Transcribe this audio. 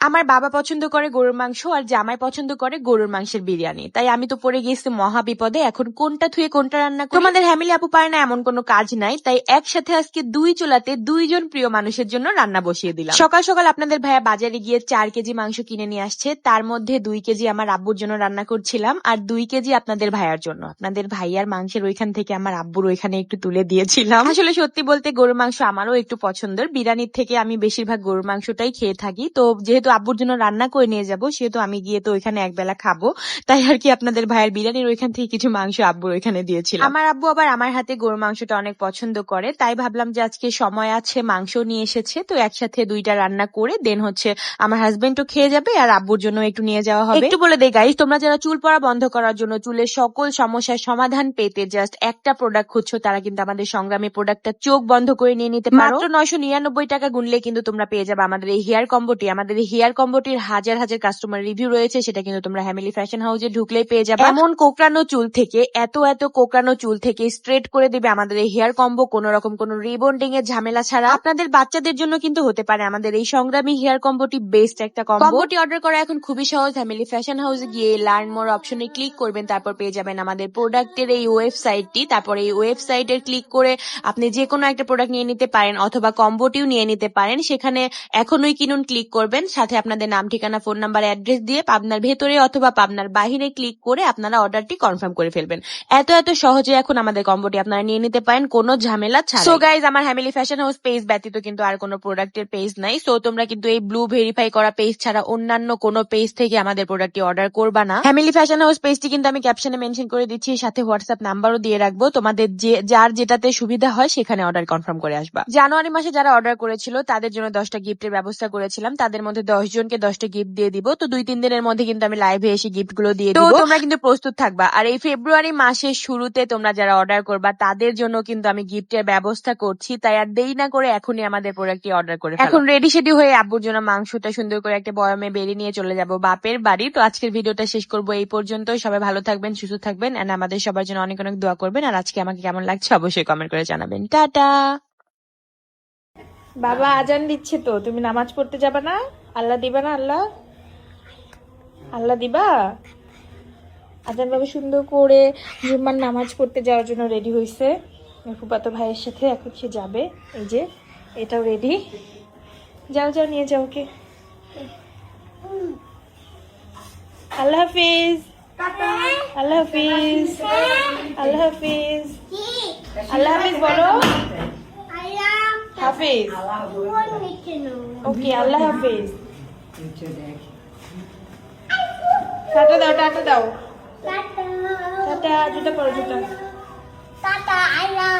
আমার বাবা পছন্দ করে গরুর মাংস আর জামাই পছন্দ করে গরুর মাংসের বিরিয়ানি, তাই আমি তো পড়ে গিয়েছি মহা বিপদে। এখন কোনটা থুয়ে কোনটা রান্না করি? তোমাদের ফ্যামিলি আপু পারে না এমন কোনো কাজ নাই, তাই একসাথে আজকে দুই চুলাতে দুইজন প্রিয় মানুষের জন্য রান্না বসিয়ে দিলাম। সকাল সকাল আপনাদের ভাইয়া বাজারে গিয়ে 4 কেজি মাংস কিনে নিয়ে আসছে, তার মধ্যে 2 কেজি আমার আব্বুর জন্য রান্না করছিলাম আর 2 কেজি আপনাদের ভাইয়ার জন্য। আপনাদের ভাইয়ার মাংসের ওইখান থেকে আমার আব্বুর ওইখানে একটু তুলে দিয়েছিলাম। আসলে সত্যি বলতে গরুর মাংস আমারও একটু পছন্দের, বিরিয়ানির থেকে আমি বেশিরভাগ গরুর মাংসটাই খেয়ে থাকি। তো যেহেতু আব্বুর জন্য রান্না করে নিয়ে যাবো, সেহেতু আমি গিয়ে তো ওইখানে একবেলা খাবো, তাই আর কি আপনাদের ভাইয়ের বিরিয়ানির ওইখান থেকে কিছু মাংস আব্বুর ওইখানে দিয়েছিলাম। আমার আব্বু আবার আমার হাতে গরুর মাংসটা অনেক পছন্দ করে, তাই ভাবলাম যে আজকে সময় আছে, মাংস নিয়ে এসেছে, তো একসাথে দুইটা রান্না করে দেন হচ্ছে আমার হাজবেন্ডও খেয়ে যাবে আর আব্বুর জন্য একটু নিয়ে যাওয়া হবে। একটু বলে দেই গাইস, তোমরা যারা চুল পড়া বন্ধ করার জন্য চুলের সকল সমস্যার সমাধান পেতে জাস্ট একটা প্রোডাক্ট খুঁজছো, তারা কিন্তু আমাদের সংগ্রামী প্রোডাক্টটা চোখ বন্ধ করে নিয়ে নিতে পারো। মাত্র 999 টাকা গুনলে কিন্তু তোমরা পেয়ে যাবে আমাদের এই হেয়ার কম্বোটি। আমাদের এই হেয়ার কম্বোটির হাজার হাজার কাস্টমার রিভিউ রয়েছে, সেটা কিন্তু তোমরা হ্যামিলি ফ্যাশন হাউসে ঢুকলেই পেয়ে যাবে। এমন কোকড়ানো চুল থেকে এত কোকড়ানো চুল থেকে স্ট্রেট করে দিবে আমাদের এই হেয়ার কম্বো, কোন রকম কোন রিবন্ডিং এর ঝামেলা ছাড়া। আপনাদের বাচ্চাদের জন্য কিন্তু হতে পারে আমাদের এই সংগ্রামী হেয়ার কম্বোটি বেস্ট একটা কম্বো। কম্বোটি অর্ডার করা এখন খুবই সহজ। ফ্যামিলি ফ্যাশন হাউসে গিয়ে লার্ন মোর অপশনে ক্লিক করবেন, তারপর পেয়ে যাবেন আমাদের প্রোডাক্টের এই ওয়েবসাইটটি। তারপর এই ওয়েবসাইটের ক্লিক করে আপনি যে কোনো একটা প্রোডাক্ট নিয়ে নিতে পারেন অথবা কম্বোটিও নিয়ে নিতে পারেন। সেখানে এখনই কিনুন ক্লিক করবেন, সাথে আপনাদের নাম, ঠিকানা, ফোন নাম্বার, অ্যাড্রেস দিয়ে পাবনার ভেতরে অথবা পাবনার বাহিরে ক্লিক করে আপনারা অর্ডারটি কনফার্ম করে ফেলবেন। এত সহজে এখন আমাদের কম্বোটি আপনারা নিয়ে নিতে পারেন কোনো ঝামেলা ছাড়াই। সো গাইজ, আমার ফ্যামিলি ফ্যাশন হাউস পেজ ব্যতীত কিন্তু আর কোনো প্রোডাক্টের পেজ নাই। সো তোমরা কিন্তু এই ব্লু ভেরিফাই করা পেজ ছাড়া অন্যান্য কোনো পেজ থেকে আমাদের প্রোডাক্টটি অর্ডার করবা না। ফ্যামিলি ফ্যাশন হাউস পেজটি কিন্তু আমি ক্যাপশনে মেনশন করে দিচ্ছি, সাথে হোয়াটসঅ্যাপ নাম্বারও দিয়ে রাখবো। তোমাদের যার যেটাতে সুবিধা হয় সেখানে অর্ডার কনফার্ম করে আসবা। জানুয়ারি মাসে যারা অর্ডার করেছিল তাদের জন্য 10টা গিফটের ব্যবস্থা করেছিলাম, তাদের মধ্যে 10 জনকে 10টা গিফট দিয়ে দিব। তো 2-3 দিনের মধ্যে কিন্তু আমি লাইভে এসে গিফট গুলো দিয়ে দিব, তোমরা কিন্তু প্রস্তুত থাকবা। আর এই ফেব্রুয়ারি মাসের শুরুতে তোমরা যারা অর্ডার করবা তাদের জন্য কিন্তু আমি গিফটের ব্যবস্থা করছি, তাই আর দেরি না করে এখনই আমাদের প্রোডাক্টটি অর্ডার করে ফেলো। এখন রেডি সেডি হয়ে আব্বুর জন্য মাংসটা সুন্দর করে একটা বয়মে বেরিয়ে নিয়ে চলে যাব বাপের বাড়ি। তো আজকের ভিডিওটা শেষ করবো এই পর্যন্ত। সবাই ভালো থাকবেন, সুস্থ থাকবেন, এন্ড আমাদের সবার জন্য অনেক অনেক দোয়া করবেন। আর আজকে আমাকে কেমন লাগছে অবশ্যই কমেন্ট করে জানাবেন। টাটা। বাবা আজান দিচ্ছে, তো তুমি নামাজ পড়তে যাবা না? আল্লাহ দিবা না? আল্লাহ আল্লাহ দিবা? আজান বাবা সুন্দর করে জুম্মার নামাজ পড়তে যাওয়ার জন্য রেডি হয়েছে ফুফাতো ভাইয়ের সাথে। এখন সে যাবে, এই যে এটাও রেডি। যাও যাও, নিয়ে যাও ওকে। আল্লাহ হাফিজ, আল্লাহ হাফিজ, আল্লাহ হাফিজ, আল্লাহ হাফিজ বলো। হাফিজ, ওকে, আল্লাহ হাফিজ। টাটা দাও, টাটা দাও, টাটা। জুতা পরো, জুতা। টাটা, আল্লাহ।